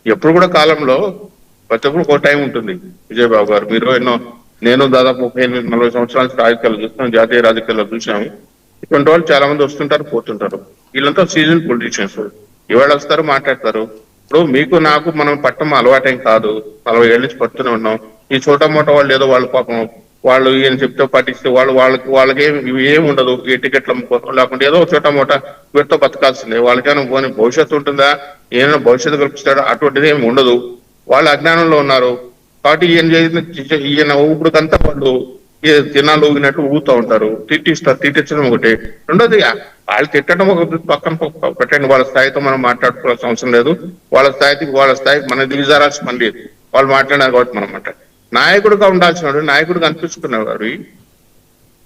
ఎప్పుడు కూడా కాలంలో ప్రతి ఒక్కరు ఒక టైం ఉంటుంది. విజయబాబు గారు మీరు నేను దాదాపు 38-40 సంవత్సరాల రాజకీయాలు చూస్తున్నాం, జాతీయ రాజకీయాల్లో చూసాము. ఇటువంటి వాళ్ళు చాలా మంది వస్తుంటారు పోతుంటారు. వీళ్ళంతా సీజన్ పొలిటీషియన్స్. ఇవాళ వస్తారు మాట్లాడతారు. ఇప్పుడు మీకు నాకు మనం పట్టం అలవాటేం కాదు, 40 ఏళ్ళ నుంచి పడుతూనే ఉన్నాం. ఈ చోట మోట వాళ్ళు ఏదో వాళ్ళు పాపం వాళ్ళు ఈయన చెప్తే పాటిస్తే వాళ్ళకి ఏం ఉండదు. ఈ టికెట్ల కోసం లేకుండా ఏదో చోట మోట వీటితో బతకాల్సిందే. వాళ్ళకైనా పోనీ భవిష్యత్తు ఉంటుందా, ఏమైనా భవిష్యత్తు కల్పిస్తాడా, అటువంటిది ఏమి ఉండదు. వాళ్ళు అజ్ఞానంలో ఉన్నారు కాబట్టి ఈయన ఊపిడికంతా వాళ్ళు తినాలు ఊగినట్టు ఊగుతూ ఉంటారు. తిట్టించడం ఒకటి. రెండోది వాళ్ళు తిట్టడం ఒక పక్కన పెట్టండి. వాళ్ళ స్థాయితో మనం మాట్లాడుకోవాల్సిన అవసరం లేదు. వాళ్ళ స్థాయికి మన దిగజారాల్సిన పని లేదు. వాళ్ళు మాట్లాడారు కాబట్టి మనం మాట్లాడాలి. నాయకుడిగా ఉండాల్సిన నాయకుడిగా అనిపిస్తున్నారు.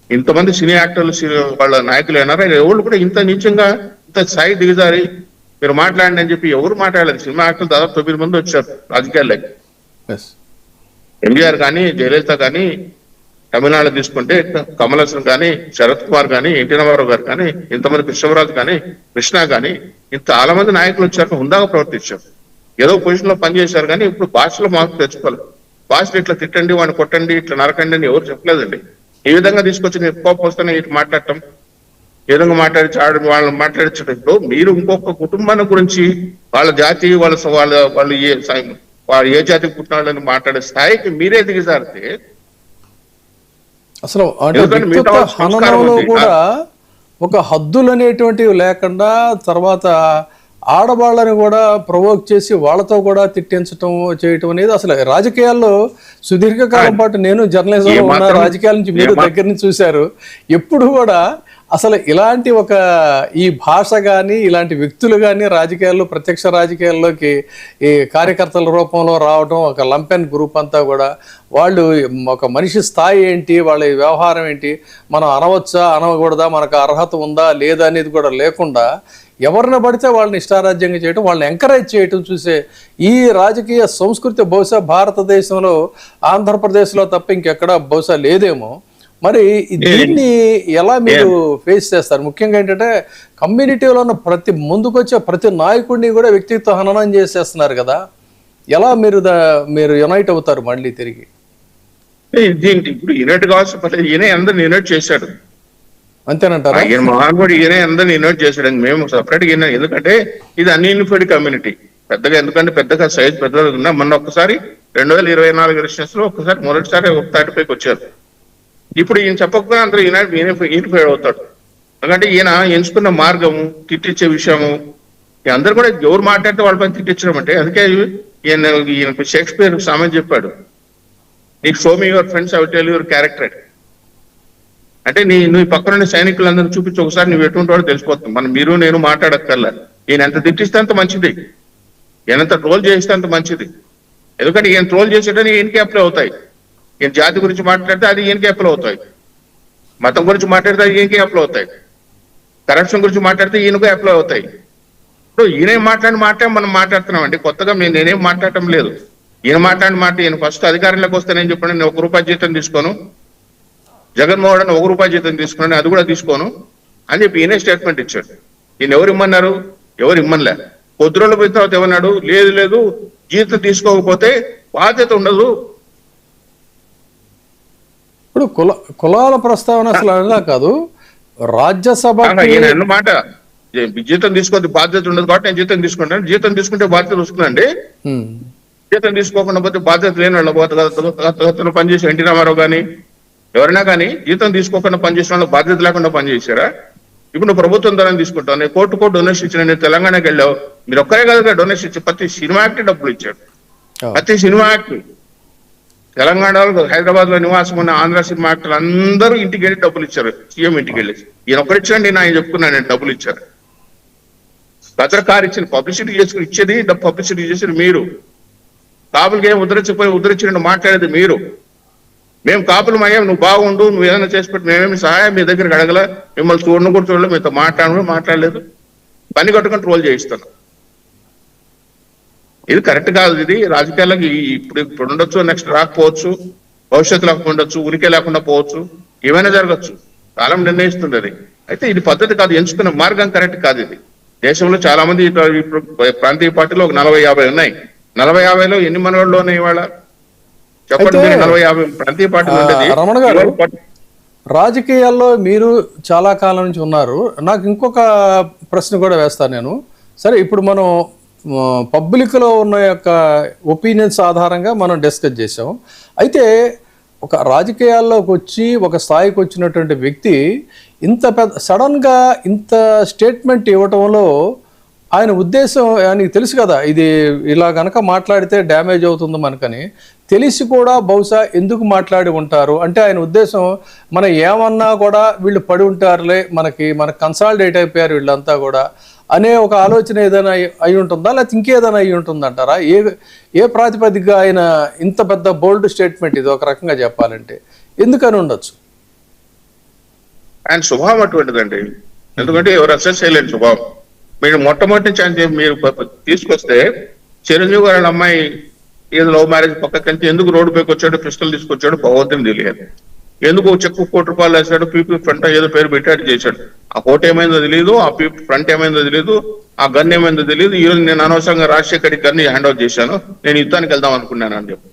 ఇంతమంది సినీ యాక్టర్లు వాళ్ళ నాయకులు అయినారా? ఎవరు కూడా ఇంత నీచంగా ఇంత స్థాయి దిగజారి మీరు మాట్లాడండి అని చెప్పి ఎవరు మాట్లాడలేదు. సినిమా యాక్టర్లు దాదాపు 9 మంది వచ్చారు రాజకీయాల్లోకి. ఎంజీఆర్ కానీ, జయలలిత కానీ, తమిళనాడు తీసుకుంటే కమల్ హాసన్ కానీ, శరత్ కుమార్ కానీ, ఎన్టీ రామారావు గారు కానీ, ఇంతమంది కృష్ణరాజు కానీ, కృష్ణ కానీ, ఇంత చాలా మంది నాయకులు వచ్చాక హుందాగా ప్రవర్తించారు. ఏదో పొజిషన్ లో పనిచేశారు కానీ ఇప్పుడు భాషలో మార్పు తెచ్చుకోవాలి. భాషలు ఇట్లా తిట్టండి, వాడిని కొట్టండి, ఇట్లా నరకండి అని ఎవరు చెప్పలేదండి. ఈ విధంగా తీసుకొచ్చి నేను కోపం వస్తానే ఇటు మాట్లాడటం, ఏ విధంగా వాళ్ళని మాట్లాడించడం. ఇప్పుడు మీరు ఇంకొక కుటుంబాన్ని గురించి వాళ్ళ జాతి వాళ్ళు ఏ జాతికి పుట్టిన వాళ్ళని మాట్లాడే స్థాయికి మీరే దిగజారితే అసలు హననంలో కూడా ఒక హద్దులు అనేటువంటివి లేకుండా తర్వాత ఆడవాళ్ళని కూడా ప్రొవోక్ చేసి వాళ్ళతో కూడా తిట్టించడం చేయటం అనేది అసలు రాజకీయాల్లో సుదీర్ఘకాలం పాటు నేను జర్నలిజంలో ఉన్న రాజకీయాల నుంచి మీరు దగ్గర నుంచి చూశారు. ఎప్పుడు కూడా అసలు ఇలాంటి ఈ భాష కానీ ఇలాంటి వ్యక్తులు కానీ రాజకీయాల్లో ప్రత్యక్ష రాజకీయాల్లోకి ఈ కార్యకర్తల రూపంలో రావడం, ఒక లంపెన్ గ్రూప్ అంతా కూడా వాళ్ళు ఒక మనిషి స్థాయి ఏంటి, వాళ్ళ వ్యవహారం ఏంటి, మనం అనవచ్చా అనకూడదా, మనకు అర్హత ఉందా లేదా అనేది కూడా లేకుండా ఎవరిని పడితే వాళ్ళని ఇష్టారాజ్యంగా చేయడం, వాళ్ళని ఎంకరేజ్ చేయటం చూసే ఈ రాజకీయ సంస్కృతి బహుశా భారతదేశంలో ఆంధ్రప్రదేశ్లో తప్ప ఇంకెక్కడా బహుశా లేదేమో. మరి దీన్ని ఎలా మీరు ఫేస్ చేస్తారు? ముఖ్యంగా ఏంటంటే కమ్యూనిటీలో ఉన్న ముందుకొచ్చే ప్రతి నాయకుడిని కూడా వ్యక్తిత్వ హననం చేసేస్తున్నారు కదా. ఎలా మీరు యునైట్ అవుతారు మళ్ళీ తిరిగి? ఇప్పుడు యునైట్ కావాల్సిన ఈయన అందరిని యునైట్ చేశాడు అంతేనంటారా? ఈయన మహానుభావుడు ఈయన అందరిని యునైట్ చేశాడు. మేము సపరేట్ గా ఎందుకంటే ఇది అన్యూనిఫైడ్ కమ్యూనిటీ. పెద్దగా సైజ్ పెద్దగా ఉన్నా. మొన్న ఒక్కసారి 2024 ఎలక్షన్స్ లో ఒక్కసారి మొదటిసారి ఒక తాటిపైకి వచ్చారు. ఇప్పుడు ఈయన చెప్పకపోతే అందరూ యూనిఫైడ్ అవుతాడు. ఎందుకంటే ఈయన ఎంచుకున్న మార్గము, తిట్టించే విషయము, అందరూ కూడా ఎవరు మాట్లాడితే వాళ్ళ పైన తిట్టించడం అంటే. అందుకే ఈయన షేక్స్పియర్ సామెత చెప్పాడు, నీకు show me your friends, I will tell your character. అంటే నువ్వు పక్కన సైనికులందరూ చూపించి ఒకసారి నువ్వు ఎటువంటి వాడు తెలిసిపోతుంది. మీరు నేను మాట్లాడక్కర్లా. ఈయన ఎంత తిట్టిస్తే అంత మంచిది, ఈయనంత ట్రోల్ చేస్తే అంత మంచిది. ఎందుకంటే ఈయన ట్రోల్ చేసేటని ఈయనకి అప్లై అవుతాయి. ఈయన జాతి గురించి మాట్లాడితే అది ఈయనకి అప్లై అవుతాయి. మతం గురించి మాట్లాడితే అది ఈయనకి అప్లై అవుతాయి. కరప్షన్ గురించి మాట్లాడితే ఈయనకు అప్లై అవుతాయి. ఇప్పుడు ఈయన మాట్లాడి మనం మాట్లాడుతున్నామండి. కొత్తగా నేనేం మాట్లాడటం లేదు. ఈయన మాట్లాడి ఈయన ఫస్ట్ అధికారంలోకి వస్తే నేను చెప్పండి, నేను 1 రూపాయి జీతం తీసుకోను, జగన్మోహన్ రెడ్డి 1 రూపాయి జీతం తీసుకున్నాను, అది కూడా తీసుకోను అని చెప్పి ఈయనే స్టేట్మెంట్ ఇచ్చాడు. ఈయన ఎవరు ఇమ్మన్నారు? ఎవరు ఇమ్మనిలే. కొద్ది రోజుల పోయిన తర్వాత ఏమన్నాడు? లేదు జీతం తీసుకోకపోతే బాధ్యత ఉండదు. ఇప్పుడు కులాల ప్రస్తావన అసలు అలా కాదు. రాజ్యసభ అన్నమాట, జీతం తీసుకోవద్దు బాధ్యత ఉండదు కాబట్టి నేను జీతం తీసుకుంటాను. జీతం తీసుకుంటే బాధ్యత వస్తుందండి. జీతం తీసుకోకుండా పోతే బాధ్యత లేని వాళ్ళు పనిచేసి ఎన్టీ రామారావు కానీ ఎవరైనా కానీ జీతం తీసుకోకుండా పనిచేసిన వాళ్ళు బాధ్యత లేకుండా పనిచేశారా? ఇప్పుడు నువ్వు ప్రభుత్వం ద్వారా తీసుకుంటావు. నేను కోర్టు డొనేషన్ ఇచ్చిన, నేను తెలంగాణకి వెళ్ళావు, మీరు ఒక్కరే కదా డొనేషన్ ఇచ్చి ప్రతి సినిమా యాక్టర్ డబ్బులు ఇచ్చాడు. ప్రతి సినిమా యాక్టర్ తెలంగాణలో హైదరాబాద్ లో నివాసం ఉన్న ఆంధ్ర సినిమా యాక్టర్లు అందరూ ఇంటికి వెళ్ళి డబ్బులు ఇచ్చారు. సీఎం ఇంటికి వెళ్ళి ఈయన ఒక్కరిచ్చండి ఆయన చెప్పుకున్నాను, నేను డబ్బులు ఇచ్చారు. భద్రకారు ఇచ్చిన పబ్లిసిటీ చేసుకుని ఇచ్చేది పబ్లిసిటీ చేసేది మీరు. కాపులకి ఏం ఉద్ధరించినట్టు మాట్లాడేది మీరు. మేము కాపులు అయ్యాం, నువ్వు బాగుండు, నువ్వు ఏదైనా చేసి పెట్టి మేమేమి సహాయం మీ దగ్గరికి అడగల, మిమ్మల్ని చూడలేదు, మీతో మాట్లాడలేదు, పని కట్టుకొని ట్రోల్ చేయిస్తాను. ఇది కరెక్ట్ కాదు. ఇది రాజకీయాలకు ఇప్పుడు ఉండొచ్చు, నెక్స్ట్ రాకపోవచ్చు, భవిష్యత్తు లేకుండా ఉండొచ్చు, ఉనికి లేకుండా పోవచ్చు, ఏమైనా జరగచ్చు, కాలం నిర్ణయిస్తుంది అది. అయితే ఇది పద్ధతి కాదు, ఎంచుకున్న మార్గం కరెక్ట్ కాదు. ఇది దేశంలో చాలా మంది ఇప్పుడు ప్రాంతీయ పార్టీలు ఒక 40-50 ఉన్నాయి. 40-50లో ఎన్ని మనవాళ్ళు ఉన్నాయి ఇవాళ చెప్పండి. అయితే, మీరు 40-50 ప్రాంతీయ పార్టీలు ఉండేది. రమణ గారు, ఇవాళ రాజకీయాల్లో మీరు చాలా కాలం నుంచి ఉన్నారు. నాకు ఇంకొక ప్రశ్న కూడా వేస్తాను నేను. సరే, ఇప్పుడు మనం పబ్లిక్లో ఉన్న యొక్క ఒపీనియన్స్ ఆధారంగా మనం డిస్కస్ చేసాం. అయితే ఒక రాజకీయాల్లోకి వచ్చి ఒక స్థాయికి వచ్చినటువంటి వ్యక్తి ఇంత పెద్ద సడన్గా ఇంత స్టేట్మెంట్ ఇవ్వటంలో ఆయన ఉద్దేశం ఆయనకి తెలుసు కదా, ఇది ఇలా గనక మాట్లాడితే డ్యామేజ్ అవుతుంది మనకని తెలిసి కూడా బహుశా ఎందుకు మాట్లాడి ఉంటారు అంటే ఆయన ఉద్దేశం మనం ఏమన్నా కూడా వీళ్ళు పడి ఉంటారులే, మన కన్సాలిడేట్ అయిపోయారు వీళ్ళంతా కూడా అనే ఒక ఆలోచన ఏదైనా అయి ఉంటుందా, లేకపోతే ఇంకేదైనా అయి ఉంటుందంటారా? ఏ ప్రాతిపదికగా ఆయన ఇంత పెద్ద బోల్డ్ స్టేట్మెంట్ ఇది ఒక రకంగా చెప్పాలంటే ఎందుకని ఉండొచ్చు? ఆయన స్వభావం అటువంటిదండి. ఎందుకంటే ఎవరు అసెస్ చేయలేని స్వభావం. మీరు మొట్టమొదటి ఛాన్స్ మీరు తీసుకొస్తే చిరంజీవి గారి అమ్మాయి ఏదో లవ్ మ్యారేజ్ పక్కకి ఎందుకు రోడ్డు పైకి వచ్చాడు, పిస్టల్ తీసుకొచ్చాడు, భగవంతుని తెలియదు. ఎందుకు చెక్కు ₹1 వేసాడు, పీపీ ఫ్రంట్ ఏదో పేరు పెట్టాడు చేశాడు. ఆ కోట్ ఏమైందో తెలియదు, ఆ పీపీ ఫ్రంట్ ఏమైందో తెలియదు, ఆ గన్ ఏమైందో తెలియదు. ఈ రోజు నేను అనవసరంగా రాజశేఖర్కి గన్ హ్యాండ్ ఓవర్ చేశాను, నేను యుద్ధానికి వెళ్దాం అనుకున్నాను అని చెప్పి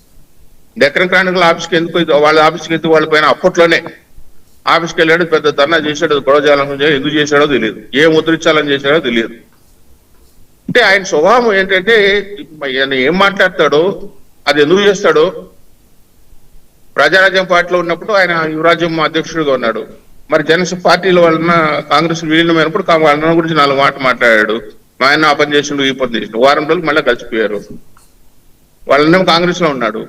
డెక్కన్ క్రానికల్ ఆఫీస్కి ఎందుకు వాళ్ళ ఆఫీస్కి ఎందుకు వాళ్ళ పైన అప్పట్లోనే ఆఫీస్కి వెళ్ళాడు, పెద్ద ధర్నా చేశాడు, గొడవ చేయాలని ఎందుకు చేశాడో తెలియదు, ఏ ముద్రించాలని చేశాడో తెలియదు. అంటే ఆయన స్వభావం ఏంటంటే ఆయన ఏం మాట్లాడతాడో అది ఎందుకు చేస్తాడో. ప్రజారాజ్యం పార్టీలో ఉన్నప్పుడు ఆయన యువరాజ్యం అధ్యక్షుడిగా ఉన్నాడు. మరి జనసేన పార్టీల వలన కాంగ్రెస్ విలీనమైనప్పుడు వాళ్ళ గురించి 4 మాటలు మాట్లాడాడు. మా ఆయన ఆ పని చేసిండు, ఈ పని చేసిండు. వారం రోజులు మళ్ళీ కలిసిపోయారు. వాళ్ళనేమో కాంగ్రెస్ లో ఉన్నాడు.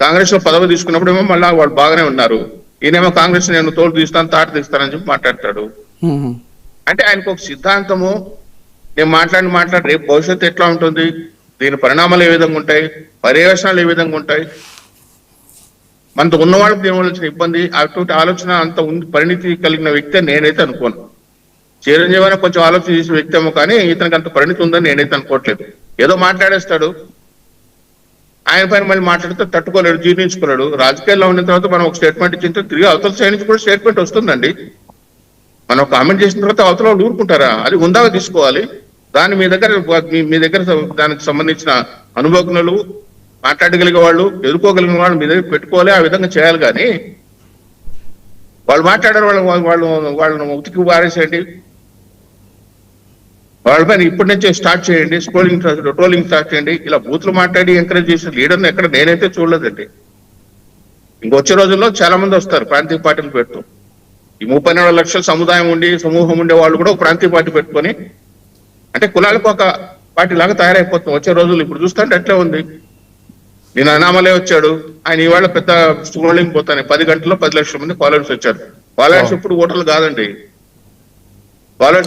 కాంగ్రెస్ లో పదవి తీసుకున్నప్పుడు ఏమో మళ్ళీ వాళ్ళు బాగానే ఉన్నారు. ఈయనేమో కాంగ్రెస్ నేను తోలు తీస్తాను, తాట తీస్తానని చెప్పి మాట్లాడతాడు. అంటే ఆయనకు ఒక సిద్ధాంతము, నేను మాట్లాడి రేపు భవిష్యత్తు ఎట్లా ఉంటుంది, దీని పరిణామాలు ఏ విధంగా ఉంటాయి, పర్యవేక్షణలు ఏ విధంగా ఉంటాయి, మనతో ఉన్న వాళ్ళకి దీని వల్ల వచ్చిన ఇబ్బంది, అటువంటి ఆలోచన అంత పరిణితి కలిగిన వ్యక్తి నేనైతే అనుకోను. చిరంజీవి అయినా కొంచెం ఆలోచన చేసిన వ్యక్తి ఏమో, కానీ ఇతనికి అంత పరిణితి ఉందని నేనైతే అనుకోవట్లేదు. ఏదో మాట్లాడేస్తాడు, ఆయన పైన మళ్ళీ మాట్లాడితే తట్టుకోలేడు, జీర్ణించుకోలేడు. రాజకీయాల్లో ఉన్న తర్వాత మనం ఒక స్టేట్మెంట్ ఇచ్చిన తిరిగి అవతల సైడ్ నుంచి కూడా స్టేట్మెంట్ వస్తుందండి. మనం కామెంట్ చేసిన తర్వాత అవతల వాళ్ళు ఊరుకుంటారా? అది ఉందాగా తీసుకోవాలి. దాన్ని మీ దగ్గర దానికి సంబంధించిన అనుభవజ్ఞులు, మాట్లాడగలిగే వాళ్ళు, ఎదుర్కోగలిగిన వాళ్ళు మీ దగ్గర పెట్టుకోవాలి. ఆ విధంగా చేయాలి. కానీ వాళ్ళు మాట్లాడారు, వాళ్ళను ఉతికి వారేసేయండి, వాళ్ళపైన ఇప్పటి నుంచే స్టార్ట్ చేయండి, ట్రోలింగ్ స్టార్ట్ చేయండి. ఇలా బూతులు మాట్లాడి ఎంకరేజ్ చేసిన లీడర్ని ఎక్కడ నేనైతే చూడలేదండి. ఇంకొచ్చే రోజుల్లో చాలా మంది వస్తారు ప్రాంతీయ పార్టీలు పెడుతూ. ఈ 34 లక్షల సముదాయం సమూహం ఉండే వాళ్ళు కూడా ఒక ప్రాంతీయ పార్టీ పెట్టుకొని అంటే కులాలకు ఒక పార్టీ లాగా తయారైపోతాం వచ్చే రోజులు. ఇప్పుడు చూస్తుంటే అట్లే ఉంది. నేను అనామలే వచ్చాడు, ఆయన ఇవాళ పెద్ద స్క్రోలింగ్ పోతాను. 10 గంటల్లో 10 లక్షల మంది ఫాలోవర్స్ వచ్చారు. ఫాలోవర్స్ ఇప్పుడు ఓటర్లు కాదండి, ఫాలోవర్స్